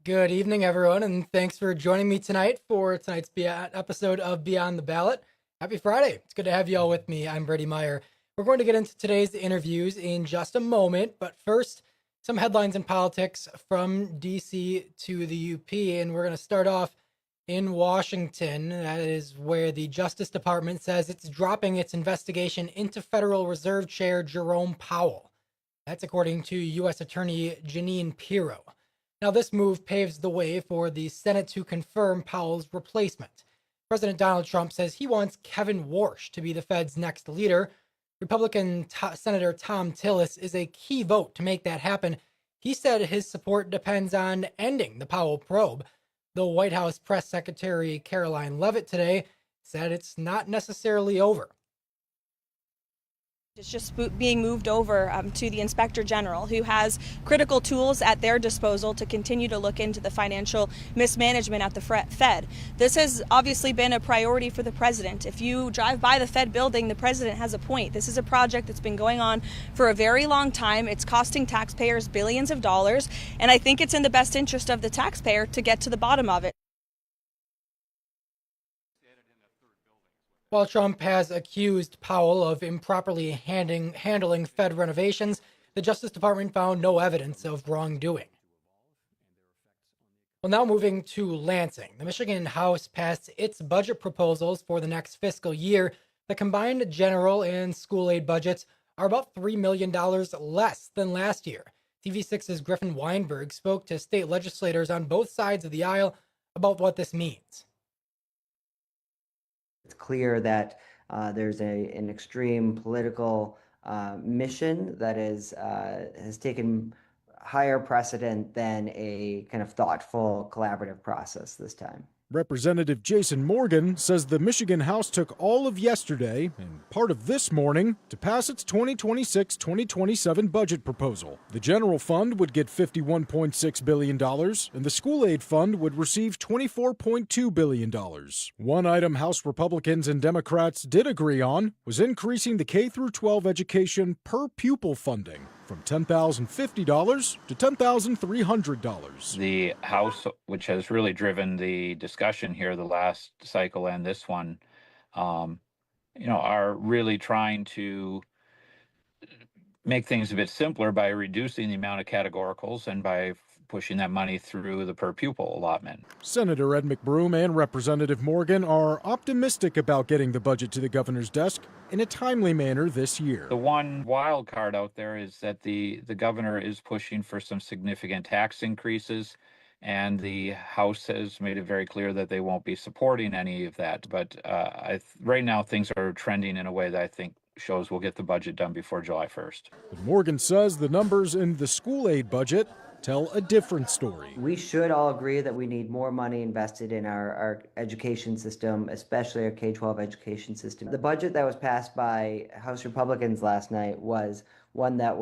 Good evening, everyone, and thanks for joining me tonight for tonight's episode of Beyond the Ballot. Happy Friday. It's good to have you all with me. I'm Brady Meyer. We're going to get into today's interviews in just a moment, but first, some headlines in politics from DC to the UP, and we're going to start off in Washington. That is where the Justice Department says it's dropping its investigation into Federal Reserve Chair Jerome Powell. That's according to U.S. Attorney Jeanine Pirro. Now, this move paves the way for the Senate to confirm Powell's replacement. President Donald Trump says he wants Kevin Warsh to be the Fed's next leader. Republican Senator Tom Tillis is a key vote to make that happen. He said his support depends on ending the Powell probe. The White House Press Secretary Caroline Leavitt today said it's not necessarily over. It's just being moved over to the Inspector General, who has critical tools at their disposal to continue to look into the financial mismanagement at the Fed. This has obviously been a priority for the president. If you drive by the Fed building, the president has a point. This is a project that's been going on for a very long time. It's costing taxpayers billions of dollars, and I think it's in the best interest of the taxpayer to get to the bottom of it. While Trump has accused Powell of improperly handling Fed renovations, the Justice Department found no evidence of wrongdoing. Well, now moving to Lansing. The Michigan House passed its budget proposals for the next fiscal year. The combined general and school aid budgets are about $3 million less than last year. TV6's Griffin Weinberg spoke to state legislators on both sides of the aisle about what this means. It's clear that there's an extreme political mission that has taken higher precedent than a kind of thoughtful, collaborative process this time. Representative Jason Morgan says the Michigan House took all of yesterday and part of this morning to pass its 2026-2027 budget proposal. The general fund would get $51.6 billion, and the school aid fund would receive $24.2 billion. One item House Republicans and Democrats did agree on was increasing the K-12 education per pupil funding from $10,050 to $10,300. The House, which has really driven the discussion here, the last cycle and this one, are really trying to make things a bit simpler by reducing the amount of categoricals and by pushing that money through the per pupil allotment. Senator Ed McBroom and Representative Morgan are optimistic about getting the budget to the governor's desk in a timely manner this year. The one wild card out there is that the governor is pushing for some significant tax increases, and the House has made it very clear that they won't be supporting any of that. But right now things are trending in a way that I think shows we'll get the budget done before July 1st. But Morgan says the numbers in the school aid budget tell a different story. We should all agree that we need more money invested in our education system, especially our K-12 education system. The budget that was passed by House Republicans last night was one that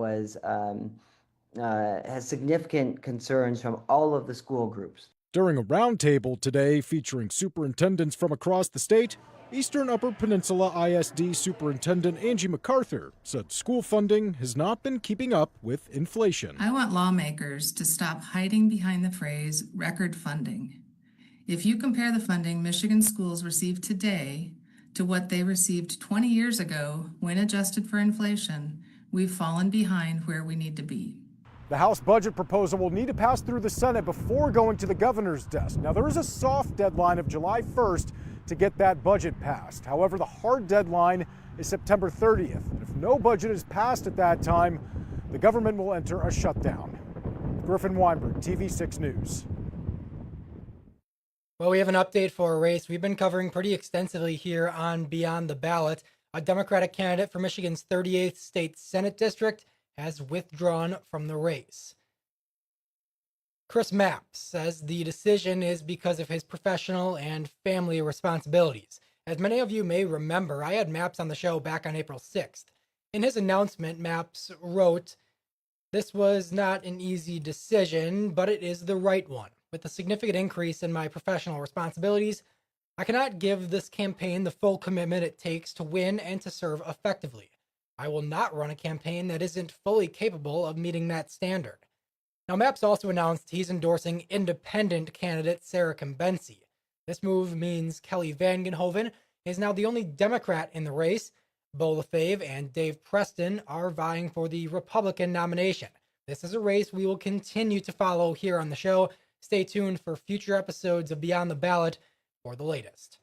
has significant concerns from all of the school groups. During a roundtable today featuring superintendents from across the state, Eastern Upper Peninsula ISD Superintendent Angie MacArthur said school funding has not been keeping up with inflation. I want lawmakers to stop hiding behind the phrase record funding. If you compare the funding Michigan schools receive today to what they received 20 years ago when adjusted for inflation, we've fallen behind where we need to be. The House budget proposal will need to pass through the Senate before going to the governor's desk. Now, there is a soft deadline of July 1st to get that budget passed. However, the hard deadline is September 30th. And if no budget is passed at that time, the government will enter a shutdown. Griffin Weinberg, TV6 News. Well, we have an update for a race we've been covering pretty extensively here on Beyond the Ballot. A Democratic candidate for Michigan's 38th State Senate District has withdrawn from the race. Chris Mapps says the decision is because of his professional and family responsibilities. As many of you may remember, I had Mapps on the show back on April 6th. In his announcement, Mapps wrote, "This was not an easy decision, but it is the right one. With a significant increase in my professional responsibilities, I cannot give this campaign the full commitment it takes to win and to serve effectively. I will not run a campaign that isn't fully capable of meeting that standard." Now, Maps also announced he's endorsing independent candidate Sarah Combency. This move means Kelly Vangenhoven is now the only Democrat in the race. Bo Lefebvre and Dave Preston are vying for the Republican nomination. This is a race we will continue to follow here on the show. Stay tuned for future episodes of Beyond the Ballot for the latest.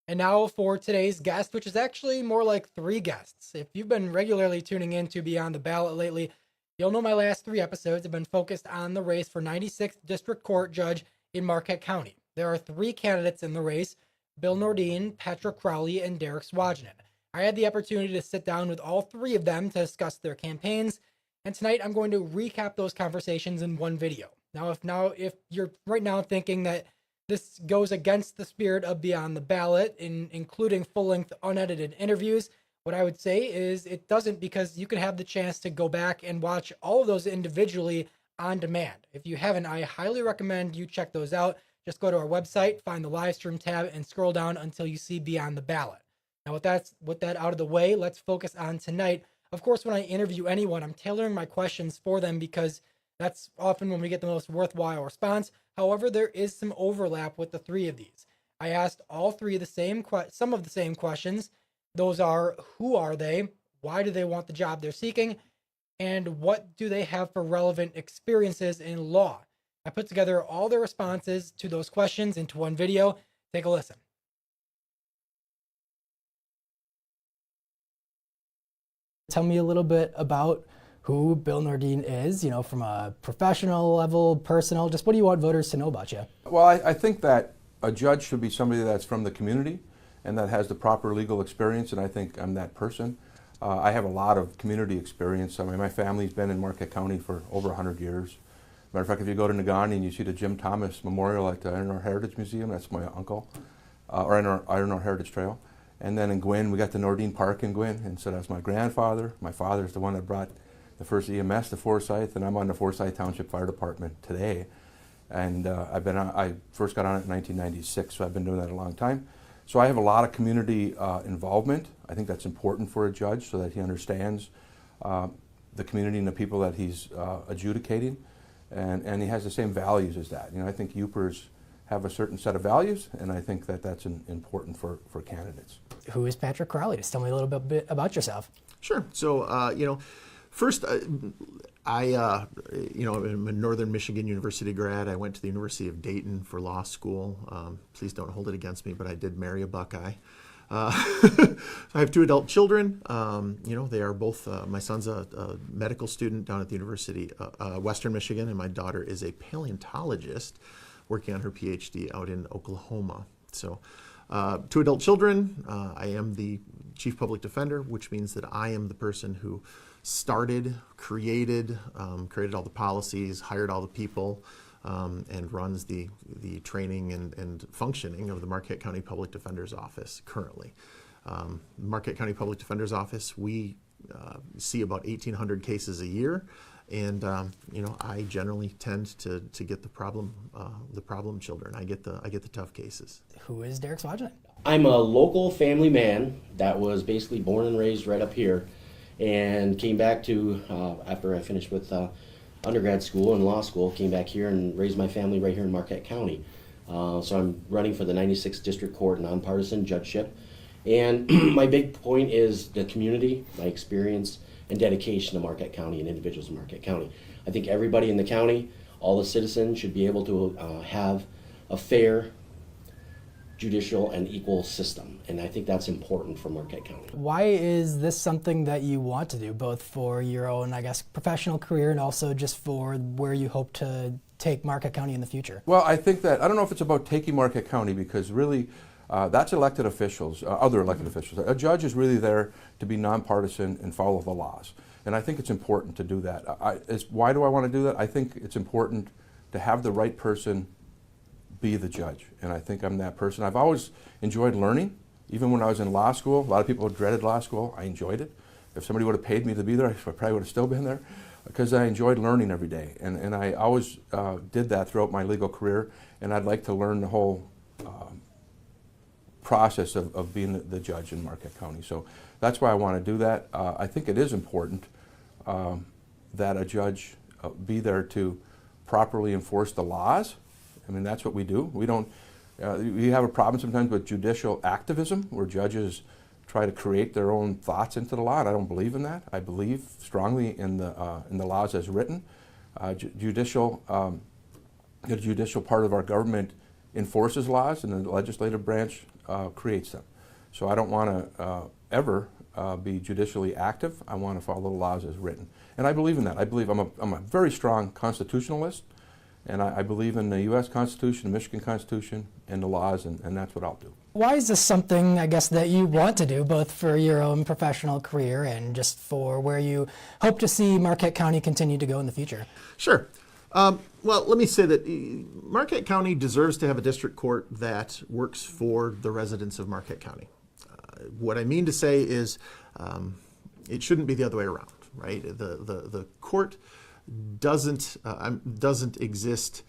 And now for today's guest, which is actually more like 3 guests. If you've been regularly tuning in to Beyond the Ballot lately, you'll know my last 3 episodes have been focused on the race for 96th District Court Judge in Marquette County. There are 3 candidates in the race: Bill Nordin, Patrick Crowley, and Derek Swajinen. I had the opportunity to sit down with all 3 of them to discuss their campaigns, and tonight I'm going to recap those conversations in one video. If you're right now thinking that this goes against the spirit of Beyond the Ballot, including full-length unedited interviews, what I would say is it doesn't, because you can have the chance to go back and watch all of those individually on demand. If you haven't, I highly recommend you check those out. Just go to our website, find the live stream tab, and scroll down until you see Beyond the Ballot. Now, with that out of the way, let's focus on tonight. Of course, when I interview anyone, I'm tailoring my questions for them because that's often when we get the most worthwhile response. However, there is some overlap with the 3 of these. I asked all 3 some of the same questions. Those are: who are they? Why do they want the job they're seeking? And what do they have for relevant experiences in law? I put together all their responses to those questions into one video. Take a listen. Tell me a little bit about who Bill Nordin is, from a professional level, personal. Just what do you want voters to know about you? Well, I think that a judge should be somebody that's from the community and that has the proper legal experience, and I think I'm that person. I have a lot of community experience. I mean, my family's been in Marquette County for over 100 years. Matter of fact, if you go to Negaunee and you see the Jim Thomas Memorial at the Iron Ore Heritage Museum, that's my uncle, or Iron Ore Heritage Trail. And then in Gwinn, we got the Nordin Park in Gwinn, and so that's my grandfather. My father's the one that brought the first EMS to Forsyth, and I'm on the Forsyth Township Fire Department today. And I first got on it in 1996, so I've been doing that a long time. So I have a lot of community involvement. I think that's important for a judge so that he understands the community and the people that he's adjudicating, and he has the same values as that. I think Yoopers have a certain set of values, and I think that that's important for candidates. Who is Patrick Crowley? Just tell me a little bit about yourself. Sure. So, first, I'm a Northern Michigan University grad. I went to the University of Dayton for law school. Please don't hold it against me, but I did marry a Buckeye. I have 2 adult children. They are both, my son's a medical student down at the University of Western Michigan, and my daughter is a paleontologist working on her PhD out in Oklahoma. So 2 adult children. I am the chief public defender, which means that I am the person who started, created all the policies, hired all the people, and runs the training and functioning of the Marquette County Public Defender's Office currently. Marquette County Public Defender's Office, we see about 1,800 cases a year, and I generally tend to get the problem children. I get the tough cases. Who is Derek Swajinen? I'm a local family man that was basically born and raised right up here, and came back to after I finished with undergrad school and law school, came back here and raised my family right here in Marquette County. So I'm running for the 96th District Court nonpartisan judgeship. And my big point is the community, my experience, and dedication to Marquette County and individuals in Marquette County. I think everybody in the county, all the citizens, should be able to have a fair, judicial, and equal system. And I think that's important for Marquette County. Why is this something that you want to do, both for your own, professional career and also just for where you hope to take Marquette County in the future? Well, I think that, I don't know if it's about taking Marquette County, because really that's elected officials, other elected officials. A judge is really there to be nonpartisan and follow the laws. And I think it's important to do that. Why do I want to do that? I think it's important to have the right person be the judge, and I think I'm that person. I've always enjoyed learning. Even when I was in law school, a lot of people dreaded law school. I enjoyed it. If somebody would have paid me to be there, I probably would have still been there, because I enjoyed learning every day. And I always did that throughout my legal career, and I'd like to learn the whole process of being the judge in Marquette County. So that's why I want to do that. I think it is important that a judge be there to properly enforce the laws. I mean, that's what we do. We don't. We have a problem sometimes with judicial activism, where judges try to create their own thoughts into the law, and I don't believe in that. I believe strongly in the laws as written. The judicial part of our government enforces laws, and the legislative branch creates them. So I don't want to ever be judicially active. I want to follow the laws as written, and I believe in that. I believe I'm a very strong constitutionalist, and I believe in the U.S. Constitution, the Michigan Constitution, and the laws, and that's what I'll do. Why is this something, I guess, that you want to do, both for your own professional career and just for where you hope to see Marquette County continue to go in the future? Sure. Well, let me say that Marquette County deserves to have a district court that works for the residents of Marquette County. What I mean to say is it shouldn't be the other way around, right? The court doesn't exist.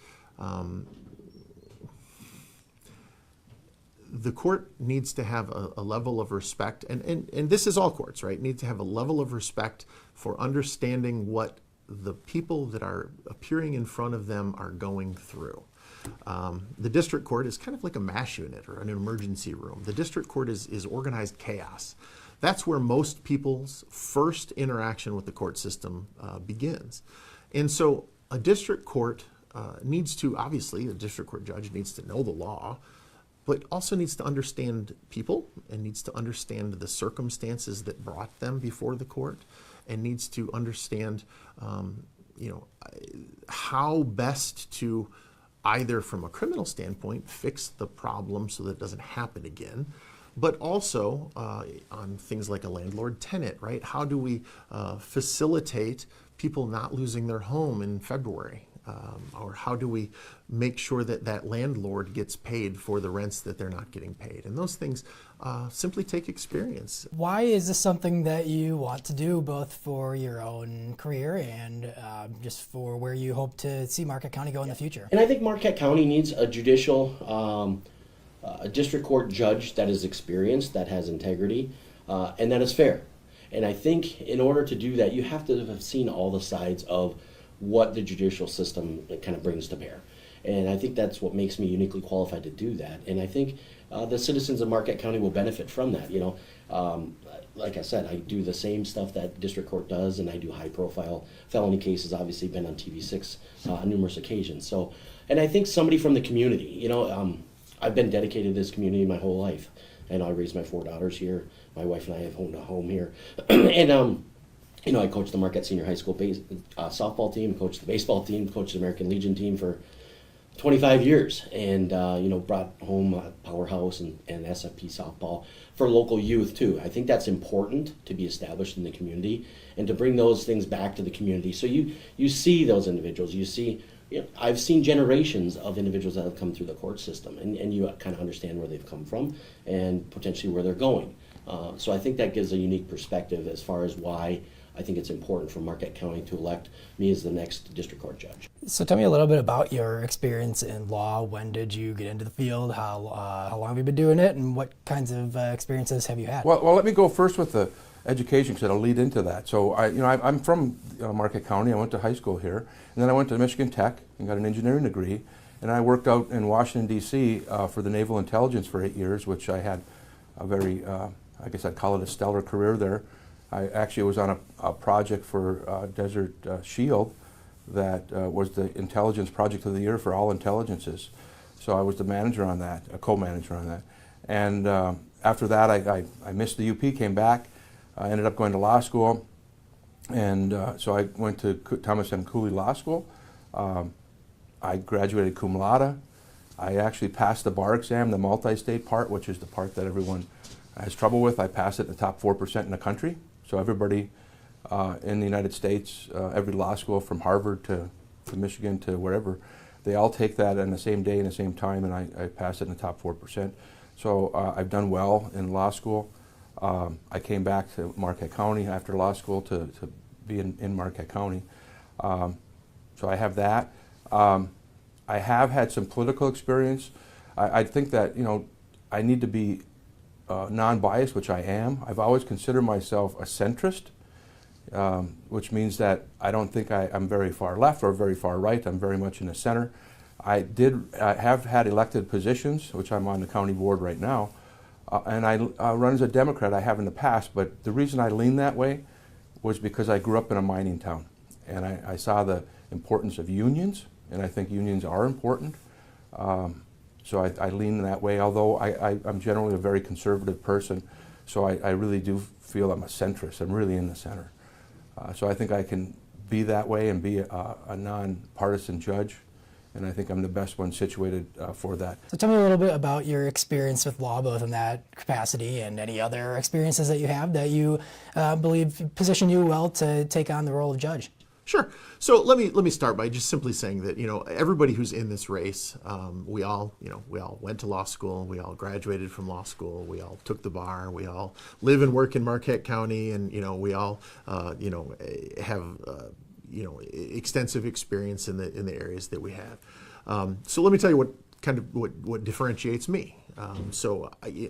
The court needs to have a level of respect, and this is all courts, right? Need to have a level of respect for understanding what the people that are appearing in front of them are going through. The district court is kind of like a MASH unit or an emergency room. The district court is organized chaos. That's where most people's first interaction with the court system begins. And so a district court needs to, obviously, a district court judge needs to know the law, but also needs to understand people and needs to understand the circumstances that brought them before the court, and needs to understand how best to, either from a criminal standpoint, fix the problem so that it doesn't happen again, but also on things like a landlord-tenant, right? How do we facilitate people not losing their home in February? Or how do we make sure that that landlord gets paid for the rents that they're not getting paid? And those things simply take experience. Why is this something that you want to do, both for your own career and just for where you hope to see Marquette County go in the future? And I think Marquette County needs a judicial, a district court judge that is experienced, that has integrity, and that is fair. And I think in order to do that, you have to have seen all the sides of what the judicial system kind of brings to bear. And I think that's what makes me uniquely qualified to do that. And I think the citizens of Marquette County will benefit from that. Like I said, I do the same stuff that district court does, and I do high profile felony cases, obviously been on TV6 on numerous occasions. So, and I think somebody from the community, I've been dedicated to this community my whole life. And I raised my 4 daughters here. My wife and I have owned a home here. And I coached the Marquette Senior High School softball team, coached the baseball team, coached the American Legion team for 25 years, and brought home a powerhouse and SFP softball for local youth too. I think that's important to be established in the community and to bring those things back to the community. So you see those individuals. I've seen generations of individuals that have come through the court system, and you kind of understand where they've come from and potentially where they're going. So I think that gives a unique perspective as far as why I think it's important for Marquette County to elect me as the next district court judge. So tell me a little bit about your experience in law. When did you get into the field? How long have you been doing it, and what kinds of experiences have you had? Well, let me go first with the education, because it'll lead into that. So I'm from Marquette County. I went to high school here, and then I went to Michigan Tech and got an engineering degree. And I worked out in Washington, D.C. For the Naval Intelligence for 8 years, which I had a very, I guess I'd call it a stellar career there. I actually was on a project for Desert Shield that was the intelligence project of the year for all intelligences. So I was the manager on that, a co-manager on that. And after that, I missed the UP, came back. I ended up going to law school. And so I went to Thomas M. Cooley Law School. I graduated cum laude. I actually passed the bar exam, the multi-state part, which is the part that everyone has trouble with. I passed it in the top 4% in the country. So everybody in the United States, every law school from Harvard to Michigan to wherever, they all take that on the same day and the same time, and I passed it in the top 4%. So I've done well in law school. I came back to Marquette County after law school to be in Marquette County. So I have that. I have had some political experience. I think that, I need to be non-biased, which I am. I've always considered myself a centrist, which means that I don't think I'm very far left or very far right. I'm very much in the center. I have had elected positions, which I'm on the county board right now, and I run as a Democrat. I have in the past, but the reason I lean that way was because I grew up in a mining town, and I saw the importance of unions, and I think unions are important. So I lean that way, although I'm generally a very conservative person, so I really do feel I'm a centrist. I'm really in the center. So I think I can be that way and be a nonpartisan judge, and I think I'm the best one situated for that. So tell me a little bit about your experience with law, both in that capacity and any other experiences that you have that you believe position you well to take on the role of judge. Sure. So let me start by just simply saying that everybody who's in this race, we all went to law school, we all graduated from law school, we all took the bar, we all live and work in Marquette County, and we all have extensive experience in the areas that we have. So let me tell you what differentiates me.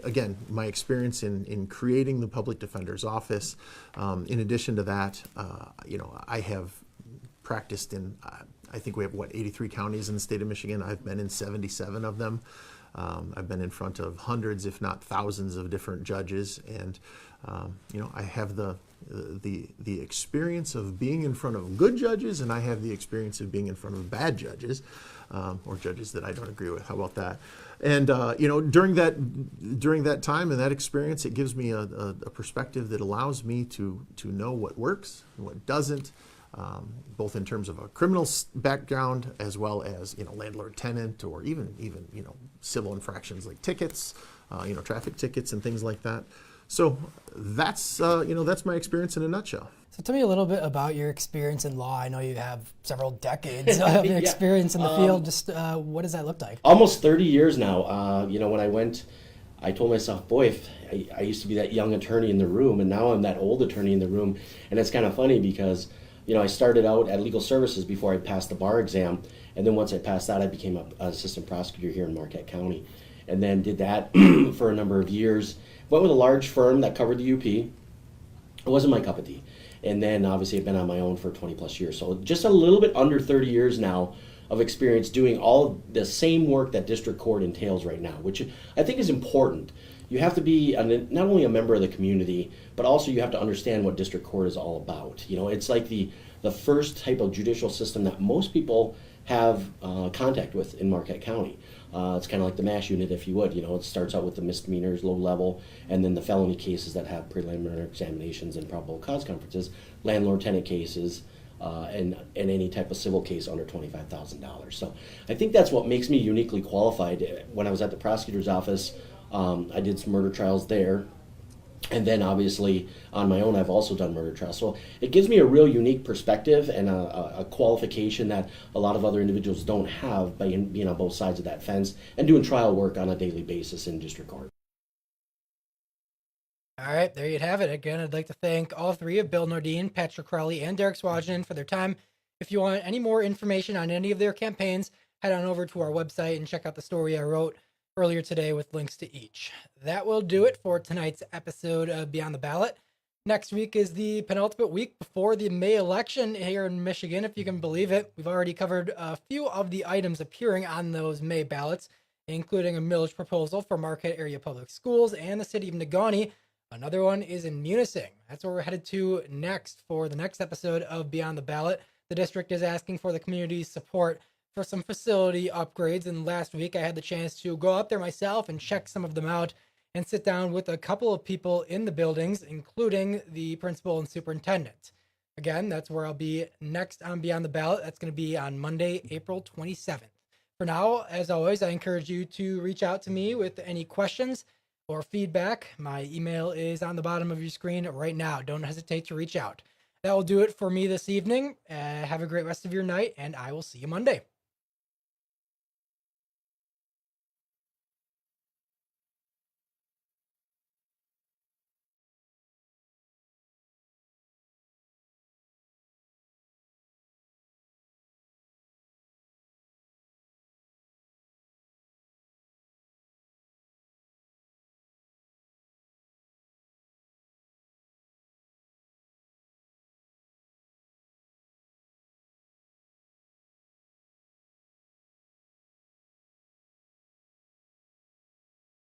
Again, my experience in creating the public defender's office. In addition to that, I have practiced in, I think we have 83 counties in the state of Michigan. I've been in 77 of them. I've been in front of hundreds, if not thousands, of different judges, and I have the experience of being in front of good judges, and I have the experience of being in front of bad judges, or judges that I don't agree with. How about that? And during that time and that experience, it gives me a perspective that allows me to know what works and what doesn't, both in terms of a criminal background as well as landlord-tenant, or even civil infractions like tickets, traffic tickets and things like that. So that's my experience in a nutshell. So tell me a little bit about your experience in law. I know you have several decades of experience in the field. Just what does that look like? Almost 30 years now. When I went, I told myself, boy, if I used to be that young attorney in the room, and now I'm that old attorney in the room. And it's kind of funny because, I started out at legal services before I passed the bar exam. And then once I passed that, I became an assistant prosecutor here in Marquette County. And then did that for a number of years. Went with a large firm that covered the UP. It wasn't my cup of tea. And then obviously I've been on my own for 20 plus years. So just a little bit under 30 years now of experience doing all the same work that district court entails right now, which I think is important. You have to be not only a member of the community, but also you have to understand what district court is all about. It's like the first type of judicial system that most people have contact with in Marquette County. It's kind of like the MASH unit, if you would. It starts out with the misdemeanors, low level, and then the felony cases that have preliminary examinations and probable cause conferences, landlord-tenant cases, and any type of civil case under $25,000. So I think that's what makes me uniquely qualified. When I was at the prosecutor's office, I did some murder trials there. And then obviously on my own, I've also done murder trials. So it gives me a real unique perspective and a qualification that a lot of other individuals don't have by being on both sides of that fence and doing trial work on a daily basis in district court. All right, there you have it. Again, I'd like to thank all three of Bill Nordine, Patrick Crowley, and Derek Swagenin for their time. If you want any more information on any of their campaigns, head on over to our website and check out the story I wrote earlier today with links to each. That will do it for tonight's episode of Beyond the Ballot. Next week is the penultimate week before the May election here in Michigan, if you can believe it. We've already covered a few of the items appearing on those May ballots, including a millage proposal for Marquette area public schools and the city of Negaunee. Another one is in Munising. That's where we're headed to next for the next episode of Beyond the Ballot. The district is asking for the community's support for some facility upgrades, and last week I had the chance to go out there myself and check some of them out and sit down with a couple of people in the buildings, including the principal and superintendent. Again, that's where I'll be next on Beyond the Ballot. That's going to be on Monday, April 27th. For now, as always, I encourage you to reach out to me with any questions or feedback. My email is on the bottom of your screen right now. Don't hesitate to reach out. That will do it for me this evening. Have a great rest of your night, and I will see you Monday.